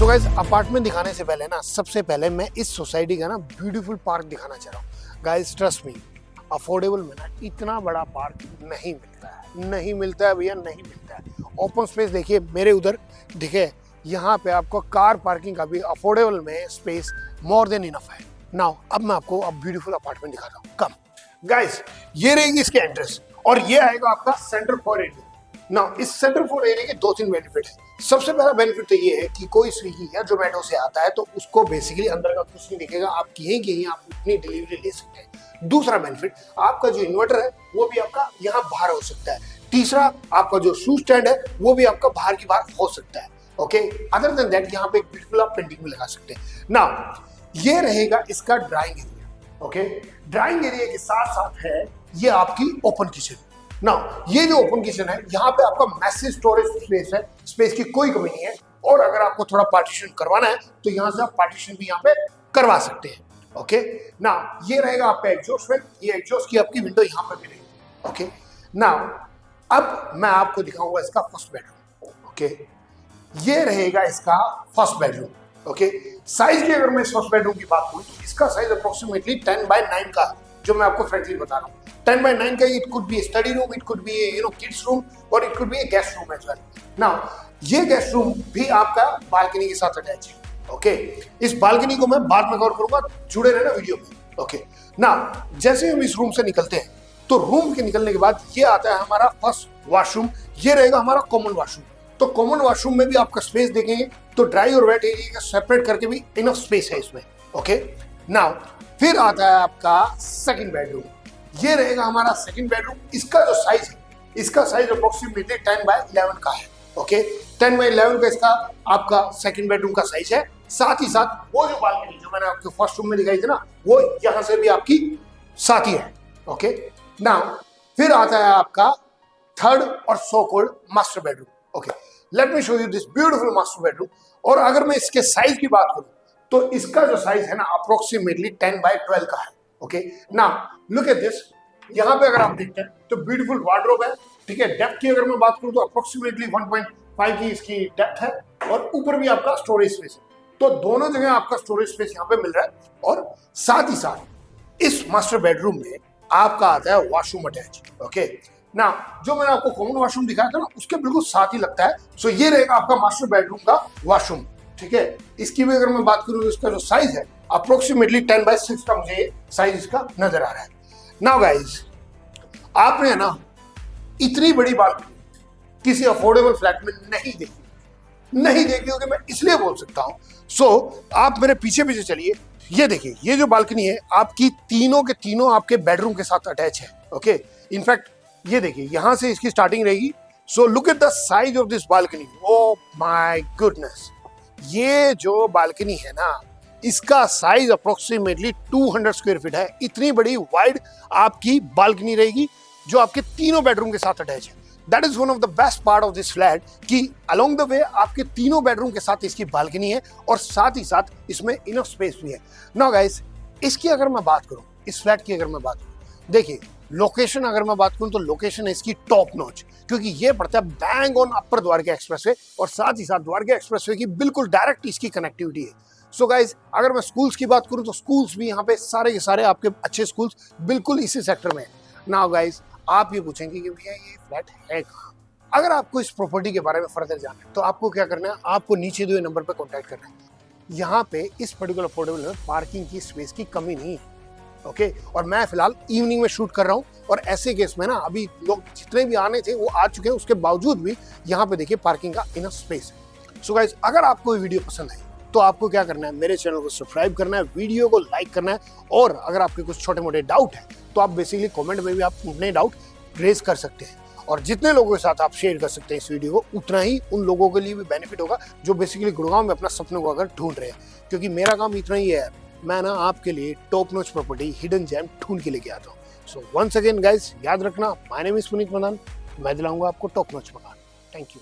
So guys apartment दिखाने से पहले ना सबसे पहले मैं इस सोसाइटी का ना ब्यूटीफुल पार्क दिखाना चाह रहा हूँ। गाइस ट्रस्ट मी, अफोर्डेबल में ना इतना बड़ा पार्क नहीं मिलता है भैया, नहीं मिलता है। ओपन स्पेस देखिए मेरे उधर दिखे, यहाँ पे आपको कार पार्किंग का भी अफोर्डेबल में स्पेस मोर देन इनफ है। नाउ अब मैं आपको अब ब्यूटीफुल अपार्टमेंट दिखाता हूँ। कम गाइस, ये रहेगी इसकी एंट्रेंस और ये आएगा आपका सेंटर फॉर एरिया। ना इस सेंटर फॉर एरिया के 2-3 बेनिफिट है। सबसे पहला बेनिफिट तो ये है कि कोई स्विगी या जोमेटो से आता है तो उसको बेसिकली अंदर का कुछ नहीं दिखेगा, आप यहीं आप अपनी डिलीवरी ले सकते हैं। दूसरा बेनिफिट, आपका जो इन्वर्टर है वो भी आपका यहाँ बाहर हो सकता है। तीसरा, आपका जो शू स्टैंड है वो भी आपका बाहर की बाहर हो सकता है। ओके, अदर देन दैट यहाँ पे एक ब्यूटीफुल आप पेंटिंग भी लगा सकते हैं। ना ये रहेगा इसका drawing area. Okay, drawing area के साथ साथ है ये आपकी ओपन किचन। ना ये जो ओपन किचन है यहाँ पे आपका मैसिव स्टोरेज स्पेस है, स्पेस की कोई कमी नहीं है। और अगर आपको थोड़ा पार्टीशन करवाना है तो यहाँ से आप पार्टीशन भी यहाँ पे करवा सकते हैं। ओके, ना ये रहेगा आपका एग्जॉस्ट फैन, ये एग्जॉस्ट की आपकी विंडो यहाँ पे भी रहेगी। ओके, ना अब मैं आपको दिखाऊंगा इसका फर्स्ट बेडरूम। ओके, ये रहेगा इसका फर्स्ट बेडरूम। ओके, साइज की अगर मैं इस फर्स्ट बेडरूम की बात करूँ तो इसका साइज अप्रोक्सीमेटली 10x9 का, जो मैं आपको फ्रेंकली बता रहा हूँ। 10x9 का, it could be study room, it could be kids room और it could be guest room as well. Now ये गेस्ट रूम भी आपका बालकनी के साथ अटैच है। ओके, इस बालकनी को मैं बाद में कवर करूंगा, जुड़े रहना वीडियो में। ओके, नाउ जैसे हम इस रूम से निकलते हैं तो रूम के निकलने के बाद ये आता है हमारा फर्स्ट वॉशरूम। ये रहेगा हमारा कॉमन वॉशरूम। तो कॉमन वॉशरूम में भी आपका स्पेस देखेंगे तो ड्राई और वेट एरिया का सेपरेट करके भी इनफ स्पेस है इसमें। ओके, नाउ फिर आता है आपका सेकंड बेडरूम। ये रहेगा हमारा सेकंड बेडरूम। इसका जो साइज है, इसका साइज अप्रोक्सीमेटली 10x11 का है। ओके, 10x11 का इसका आपका सेकंड बेडरूम का साइज है। साथ ही साथ वो जो बालकनी जो मैंने आपको फर्स्ट रूम में दिखाई थी ना, वो यहाँ से भी आपकी साथ ही है। ओके, नाउ फिर आता है आपका थर्ड और so called master bedroom. Okay, let me show you this beautiful master bedroom. और अगर मैं इसके साइज की बात करूं तो इसका जो साइज है ना अप्रोक्सीमेटली 10x12 का है। ओके, ना लुक एट दिस। यहाँ पे अगर आप देखते हैं तो ब्यूटीफुल वार्डरोब है। ठीक है, डेप्थ की अगर मैं बात करूं तो अप्रोक्सीमेटली 1.5 की इसकी डेप्थ है और ऊपर भी आपका स्टोरेज स्पेस है। तो दोनों जगह आपका स्टोरेज स्पेस यहाँ पे मिल रहा है। और साथ ही साथ इस मास्टर बेडरूम में आपका आता है वॉशरूम अटैच। ओके, ना जो मैंने आपको कॉमन वॉशरूम दिखाया था ना उसके बिल्कुल साथ ही लगता है। सो ये रहेगा आपका मास्टर बेडरूम का वॉशरूम। ठीक है, इसकी भी अगर मैं बात करूँ तो इसका जो साइज है अप्रोक्सीमेटली 10x6 का मुझे साइज इसका नजर आ रहा है। नाउ गाइस, आपने ना इतनी बड़ी बालकनी किसी अफोर्डेबल फ्लैट में नहीं देखी होगी, मैं इसलिए बोल सकता हूँ। सो आप मेरे पीछे चलिए, ये देखिए, ये जो बालकनी है आपकी तीनों के तीनों आपके बेडरूम के साथ अटैच है। ओके, इनफैक्ट ये देखिए यहां से इसकी स्टार्टिंग रहेगी। So look at the size of this balcony. Oh my goodness, ये जो बालकनी है ना इसका साइज अप्रोक्सीमेटली 200 स्क्वायर फीट है। इतनी बड़ी वाइड आपकी बालकनी रहेगी जो आपके तीनों बेडरूम के साथ अटैच है। That is one of the best part of this flat कि अलोंग द वे आपके तीनों बेडरूम के साथ इसकी बालकनी है और साथ ही साथ इसमें इनफ स्पेस भी है। नाउ गाइस, इसकी अगर मैं बात करूं, इस फ्लैट की अगर मैं बात करूं, देखिए लोकेशन अगर मैं बात करूं तो लोकेशन है इसकी टॉप नॉच, क्योंकि ये पड़ता है bang on upper Dwarka expressway और साथ ही साथ द्वारका एक्सप्रेसवे की बिल्कुल डायरेक्ट इसकी कनेक्टिविटी है। सो गाइज, अगर मैं स्कूल्स की बात करूं तो स्कूल्स भी यहाँ पे सारे के सारे आपके अच्छे स्कूल्स बिल्कुल इसी सेक्टर में है। नाउ गाइज, आप ये पूछेंगे कि भैया ये फ्लैट है कहाँ। अगर आपको इस प्रॉपर्टी के बारे में फर्दर जानना है तो आपको क्या करना है, आपको नीचे दिए नंबर पर कॉन्टैक्ट करना है। यहाँ पे इस पर्टिकुलर अफोर्डेबल में पार्किंग की स्पेस की कमी नहीं है। ओके, और मैं फिलहाल इवनिंग में शूट कर रहा हूँ और ऐसे केस में ना अभी लोग जितने भी आने थे वो आ चुके हैं, उसके बावजूद भी यहाँ पे देखिए पार्किंग का इनफ स्पेस है। सो गाइज, अगर आपको ये वीडियो पसंद आई तो आपको क्या करना है, मेरे चैनल को सब्सक्राइब करना है, वीडियो को लाइक करना है और अगर आपके कुछ छोटे मोटे डाउट है तो आप बेसिकली कमेंट में भी आप अपने डाउट रेज कर सकते हैं। और जितने लोगों के साथ आप शेयर कर सकते हैं इस वीडियो को, उतना ही उन लोगों के लिए भी बेनिफिट होगा जो बेसिकली गुड़गांव में अपना सपनों को अगर ढूंढ रहे हैं। क्योंकि मेरा काम इतना ही है, मैं ना आपके लिए top notch property hidden gem ढूंढ के लेके आता हूँ। सो वंस अगेन गाइस, याद रखना, my name is Puneet Madan, मैं दिलाऊंगा आपको टॉप नॉच मकान। Thank you.